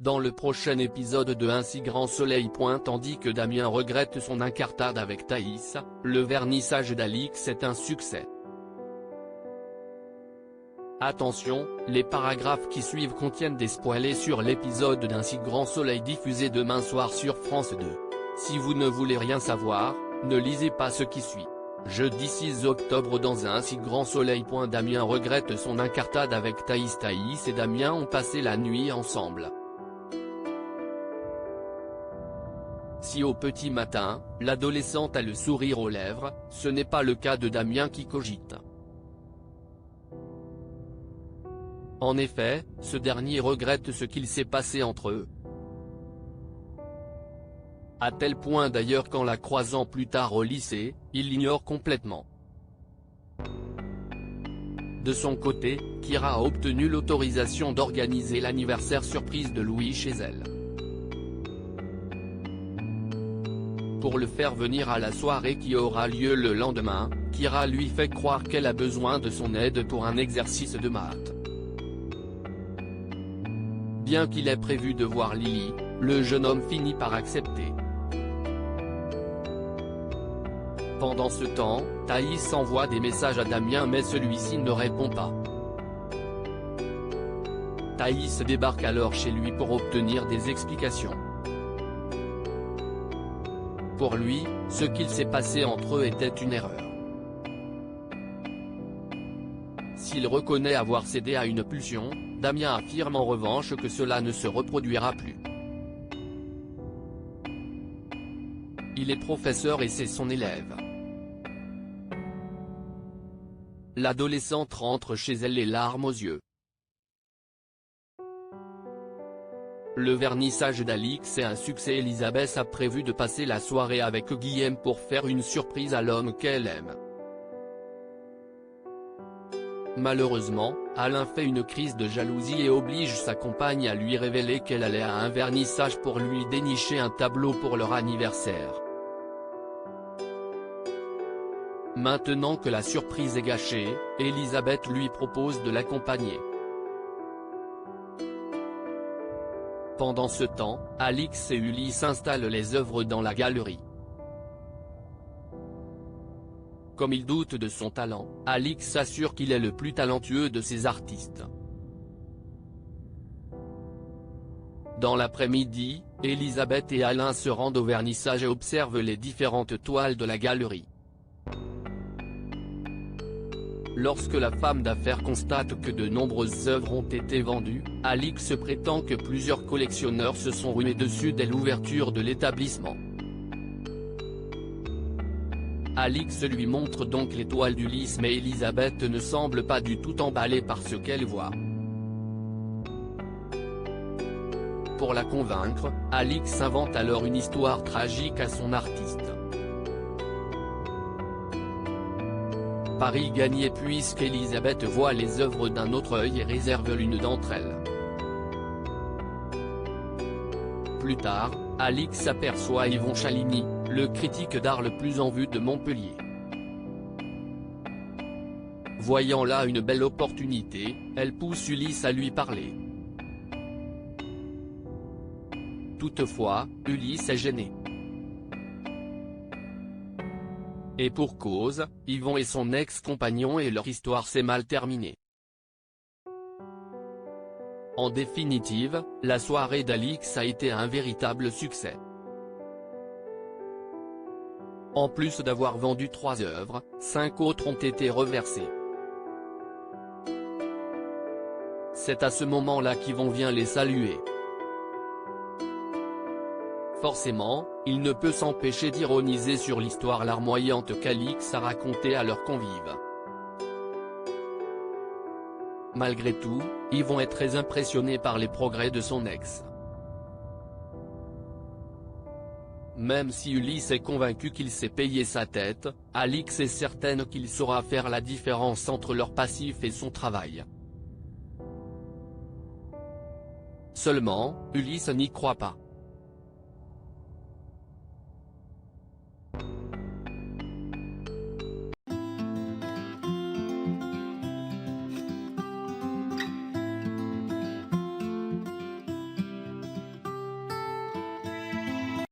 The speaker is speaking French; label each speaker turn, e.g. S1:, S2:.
S1: dans le prochain épisode de Un si grand soleil. Tandis que Damien regrette son incartade avec Thaïs, le vernissage d'Alix est un succès. Attention, les paragraphes qui suivent contiennent des spoilers sur l'épisode d'Un si grand soleil diffusé demain soir sur France 2. Si vous ne voulez rien savoir, ne lisez pas ce qui suit. Jeudi 6 octobre dans Un si grand soleil. Damien regrette son incartade avec Thaïs. Thaïs et Damien ont passé la nuit ensemble. Si au petit matin, l'adolescente a le sourire aux lèvres, ce n'est pas le cas de Damien qui cogite. En effet, ce dernier regrette ce qu'il s'est passé entre eux. À tel point d'ailleurs qu'en la croisant plus tard au lycée, il l'ignore complètement. De son côté, Kyra a obtenu l'autorisation d'organiser l'anniversaire surprise de Louis chez elle. Pour le faire venir à la soirée qui aura lieu le lendemain, Kyra lui fait croire qu'elle a besoin de son aide pour un exercice de maths. Bien qu'il ait prévu de voir Lily, le jeune homme finit par accepter. Pendant ce temps, Thaïs envoie des messages à Damien mais celui-ci ne répond pas. Thaïs débarque alors chez lui pour obtenir des explications. Pour lui, ce qu'il s'est passé entre eux était une erreur. S'il reconnaît avoir cédé à une pulsion, Damien affirme en revanche que cela ne se reproduira plus. Il est professeur et c'est son élève. L'adolescente rentre chez elle les larmes aux yeux. Le vernissage d'Alix est un succès. Elisabeth a prévu de passer la soirée avec Guillaume pour faire une surprise à l'homme qu'elle aime. Malheureusement, Alain fait une crise de jalousie et oblige sa compagne à lui révéler qu'elle allait à un vernissage pour lui dénicher un tableau pour leur anniversaire. Maintenant que la surprise est gâchée, Elisabeth lui propose de l'accompagner. Pendant ce temps, Alix et Ulysse installent les œuvres dans la galerie. Comme il doute de son talent, Alix s'assure qu'il est le plus talentueux de ses artistes. Dans l'après-midi, Elisabeth et Alain se rendent au vernissage et observent les différentes toiles de la galerie. Lorsque la femme d'affaires constate que de nombreuses œuvres ont été vendues, Alix prétend que plusieurs collectionneurs se sont rués dessus dès l'ouverture de l'établissement. Alix lui montre donc les toiles d'Ulysse mais Elisabeth ne semble pas du tout emballée par ce qu'elle voit. Pour la convaincre, Alix invente alors une histoire tragique à son artiste. Pari gagné puisqu'Elisabeth voit les œuvres d'un autre œil et réserve l'une d'entre elles. Plus tard, Alix aperçoit Yvon Chaligny, le critique d'art le plus en vue de Montpellier. Voyant là une belle opportunité, elle pousse Ulysse à lui parler. Toutefois, Ulysse est gêné. Et pour cause, Yvon est son ex-compagnon et leur histoire s'est mal terminée. En définitive, la soirée d'Alix a été un véritable succès. En plus d'avoir vendu 3 œuvres, 5 autres ont été reversées. C'est à ce moment-là qu'Yvon vient les saluer. Forcément, il ne peut s'empêcher d'ironiser sur l'histoire larmoyante qu'Alix a racontée à leurs convives. Malgré tout, Yvon est très impressionné par les progrès de son ex. Même si Ulysse est convaincu qu'il sait payer sa tête, Alix est certaine qu'il saura faire la différence entre leur passif et son travail. Seulement, Ulysse n'y croit pas.